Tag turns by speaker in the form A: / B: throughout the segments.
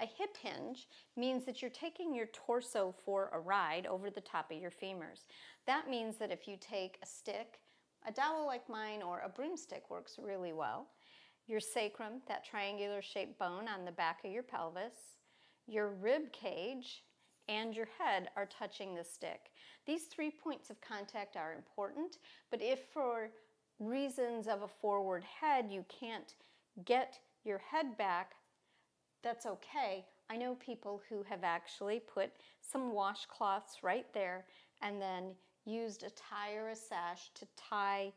A: A hip hinge means that you're taking your torso for a ride over the top of your femurs. That means that if you take a stick, a dowel like mine or a broomstick works really well, your sacrum, that triangular shaped bone on the back of your pelvis, your rib cage, and your head are touching the stick. These 3 points of contact are important, but if for reasons of a forward head you can't get your head back, that's okay. I know people who have actually put some washcloths right there and then used a tie or a sash to tie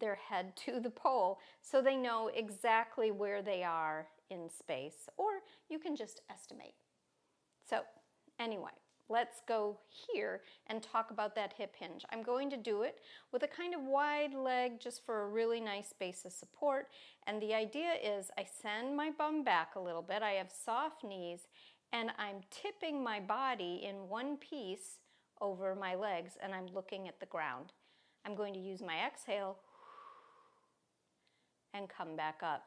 A: their head to the pole so they know exactly where they are in space, or you can just estimate. So anyway, let's go here and talk about that hip hinge. I'm going to do it with a kind of wide leg just for a really nice base of support. And the idea is I send my bum back a little bit. I have soft knees and I'm tipping my body in one piece over my legs and I'm looking at the ground. I'm going to use my exhale and come back up.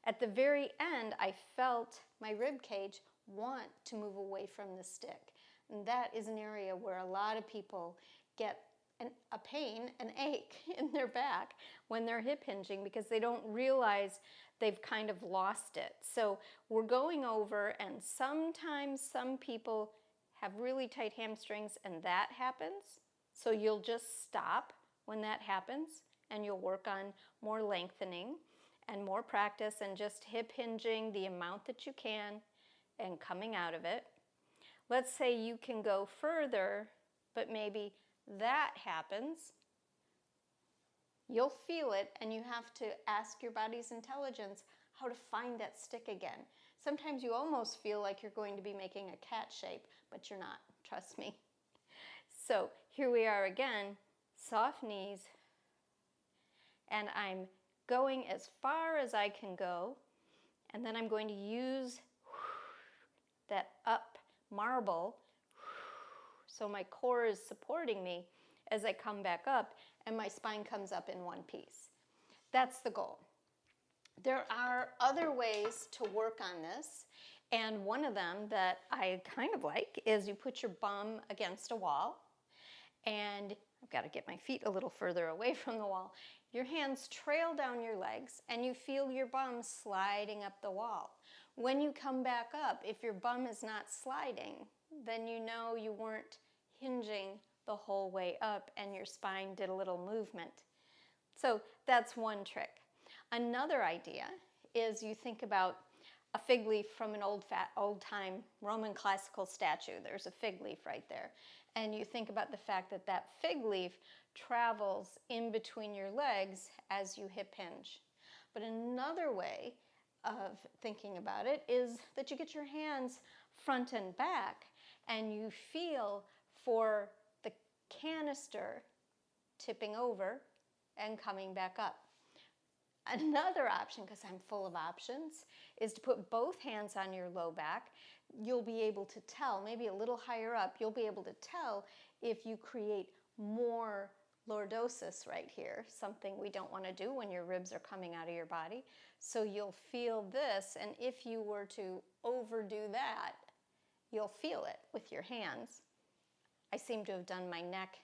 A: At the very end, I felt my rib cage want to move away from the stick. And that is an area where a lot of people get a pain, an ache in their back when they're hip hinging because they don't realize they've kind of lost it. So we're going over, and sometimes some people have really tight hamstrings and that happens. So you'll just stop when that happens and you'll work on more lengthening and more practice and just hip hinging the amount that you can and coming out of it. Let's say you can go further, but maybe that happens. You'll feel it and you have to ask your body's intelligence how to find that stick again. Sometimes you almost feel like you're going to be making a cat shape, but you're not, trust me. So here we are again, soft knees, and I'm going as far as I can go, and then I'm going to use that up marble so my core is supporting me as I come back up and my spine comes up in one piece. That's the goal. There are other ways to work on this, and one of them that I kind of like is you put your bum against a wall, and I've got to get my feet a little further away from the wall. Your hands trail down your legs and you feel your bum sliding up the wall. When you come back up, if your bum is not sliding, then you know you weren't hinging the whole way up and your spine did a little movement. So that's one trick. Another idea is you think about a fig leaf from an old-time Roman classical statue. There's a fig leaf right there. And you think about the fact that that fig leaf travels in between your legs as you hip hinge. But another way of thinking about it is that you get your hands front and back and you feel for the canister tipping over and coming back up. Another option, because I'm full of options, is to put both hands on your low back. You'll be able to tell, maybe a little higher up, you'll be able to tell if you create more lordosis right here, something we don't want to do when your ribs are coming out of your body. So you'll feel this, and if you were to overdo that, you'll feel it with your hands. I seem to have done my neck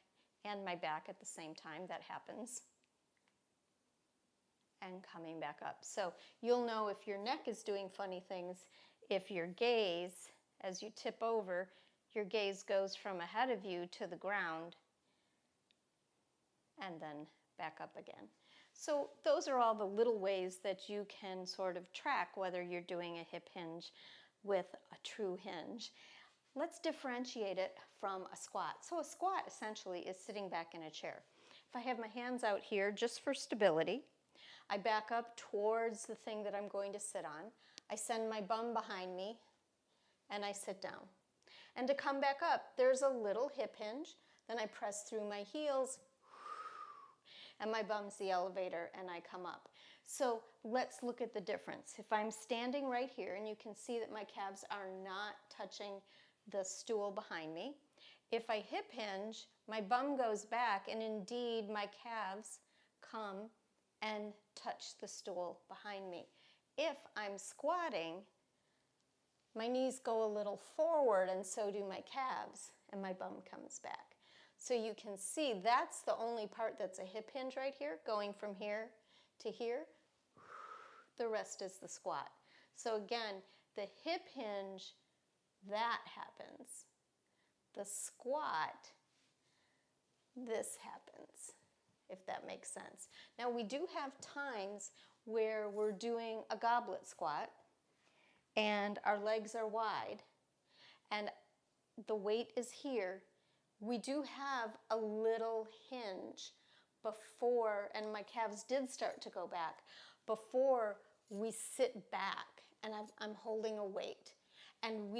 A: and my back at the same time. That happens. And coming back up. So you'll know if your neck is doing funny things, if your gaze, as you tip over, your gaze goes from ahead of you to the ground and then back up again. So those are all the little ways that you can sort of track whether you're doing a hip hinge with a true hinge. Let's differentiate it from a squat. So a squat essentially is sitting back in a chair. If I have my hands out here just for stability, I back up towards the thing that I'm going to sit on. I send my bum behind me and I sit down. And to come back up, there's a little hip hinge. Then I press through my heels and my bum's the elevator and I come up. So let's look at the difference. If I'm standing right here and you can see that my calves are not touching the stool behind me. If I hip hinge, my bum goes back and indeed my calves come and touch the stool behind me. If I'm squatting, my knees go a little forward and so do my calves, and my bum comes back. So you can see that's the only part that's a hip hinge right here, going from here to here. The rest is the squat. So again, the hip hinge, that happens. The squat, this happens, if that makes sense. Now we do have times where we're doing a goblet squat and our legs are wide and the weight is here. We do have a little hinge before, and my calves did start to go back, before we sit back and I'm holding a weight. And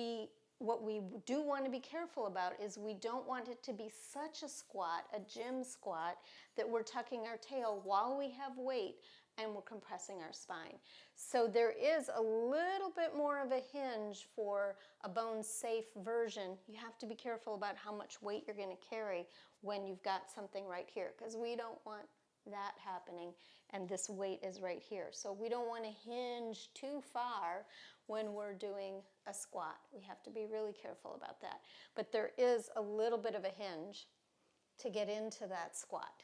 A: what we do want to be careful about is we don't want it to be such a squat, a gym squat, that we're tucking our tail while we have weight and we're compressing our spine. So there is a little bit more of a hinge for a bone-safe version. You have to be careful about how much weight you're going to carry when you've got something right here, because we don't want that happening, and this weight is right here. So we don't want to hinge too far when we're doing a squat. We have to be really careful about that. But there is a little bit of a hinge to get into that squat.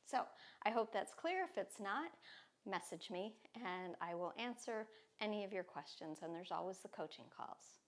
A: So I hope that's clear. If it's not, message me and I will answer any of your questions, and there's always the coaching calls.